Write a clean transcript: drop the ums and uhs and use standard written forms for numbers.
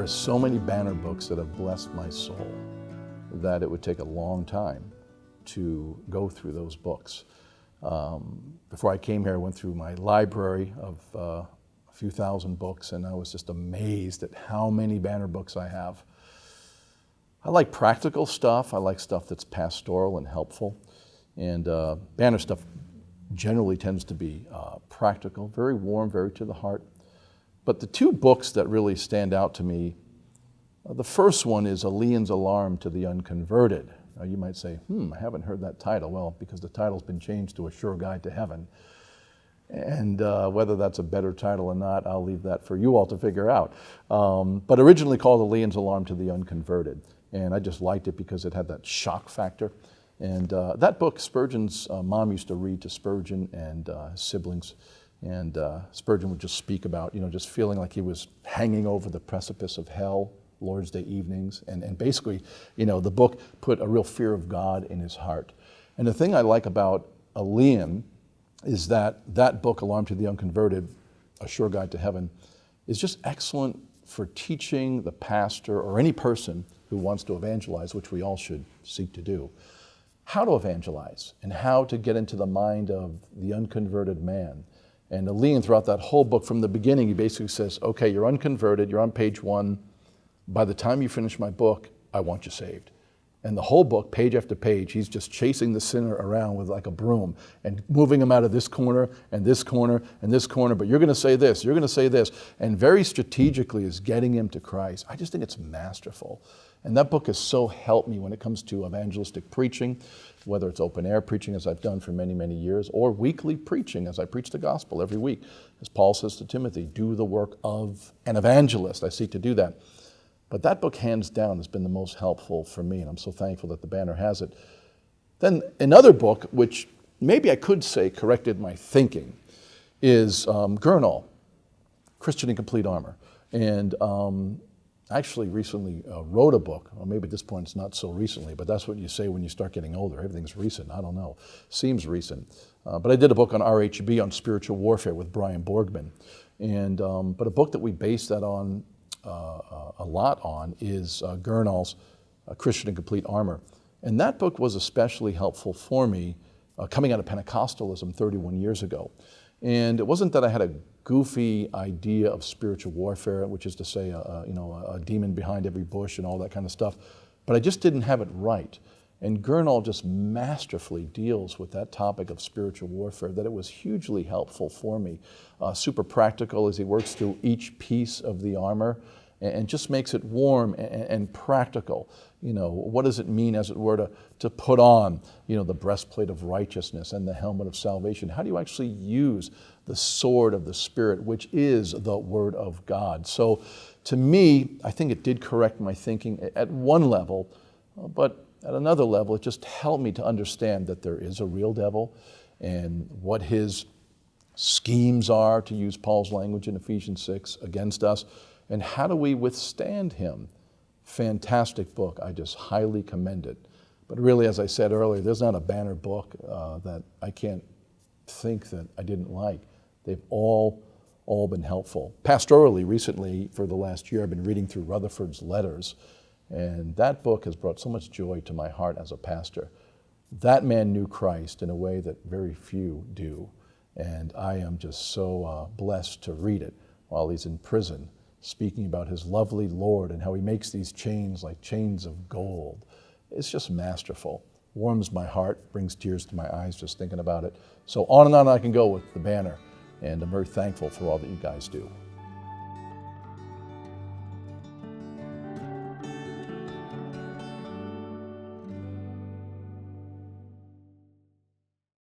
There are so many banner books that have blessed my soul that it would take a long time to go through those books. Before I came here, I went through my library of a few thousand books, and I was just amazed at how many banner books I have. I like practical stuff. I like stuff that's pastoral and helpful. And banner stuff generally tends to be practical, very warm, very to the heart. But the two books that really stand out to me, the first one is A Leon's Alarm to the Unconverted. Now you might say, I haven't heard that title. Well, because the title's been changed to A Sure Guide to Heaven. And whether that's a better title or not, I'll leave that for you all to figure out. But originally called A Leon's Alarm to the Unconverted. And I just liked it because it had that shock factor. And that book, Spurgeon's mom used to read to Spurgeon and his siblings. And Spurgeon would just speak about, just feeling like he was hanging over the precipice of hell, Lord's Day evenings. And basically, the book put a real fear of God in his heart. And the thing I like about A Leon is that book, Alarm to the Unconverted, A Sure Guide to Heaven, is just excellent for teaching the pastor or any person who wants to evangelize, which we all should seek to do, how to evangelize and how to get into the mind of the unconverted man. And Leon, throughout that whole book, from the beginning, he basically says, okay, you're unconverted, you're on page 1. By the time you finish my book, I want you saved. And the whole book, page after page, he's just chasing the sinner around with like a broom and moving him out of this corner and this corner and this corner. But you're going to say this, you're going to say this. And very strategically is getting him to Christ. I just think it's masterful. And that book has so helped me when it comes to evangelistic preaching, whether it's open air preaching, as I've done for many, many years, or weekly preaching, as I preach the gospel every week. As Paul says to Timothy, do the work of an evangelist. I seek to do that. But that book, hands down, has been the most helpful for me, and I'm so thankful that the Banner has it. Then another book, which maybe I could say corrected my thinking, is Gurnall, Christian in Complete Armor. And I actually recently wrote a book, or maybe at this point it's not so recently, but that's what you say when you start getting older. Everything's recent, I don't know, seems recent. But I did a book on RHB, on spiritual warfare with Brian Borgman. And but a book that we based that on a lot on is Gurnall's Christian in Complete Armor. And that book was especially helpful for me coming out of Pentecostalism 31 years ago. And it wasn't that I had a goofy idea of spiritual warfare, which is to say a demon behind every bush and all that kind of stuff, but I just didn't have it right. And Gurnall just masterfully deals with that topic of spiritual warfare, that it was hugely helpful for me. Super practical as he works through each piece of the armor and just makes it warm and practical. What does it mean, as it were, to put on, the breastplate of righteousness and the helmet of salvation? How do you actually use the sword of the Spirit, which is the Word of God? So to me, I think it did correct my thinking at one level, but at another level, it just helped me to understand that there is a real devil and what his schemes are, to use Paul's language in Ephesians 6, against us, and how do we withstand him. Fantastic book. I just highly commend it. But really, as I said earlier, there's not a Banner book that I can't think that I didn't like. They've all been helpful. Pastorally, recently, for the last year, I've been reading through Rutherford's letters. And that book has brought so much joy to my heart as a pastor. That man knew Christ in a way that very few do. And I am just so blessed to read it while he's in prison, speaking about his lovely Lord and how he makes these chains like chains of gold. It's just masterful. Warms my heart, brings tears to my eyes just thinking about it. So on and on I can go with the Banner. And I'm very thankful for all that you guys do.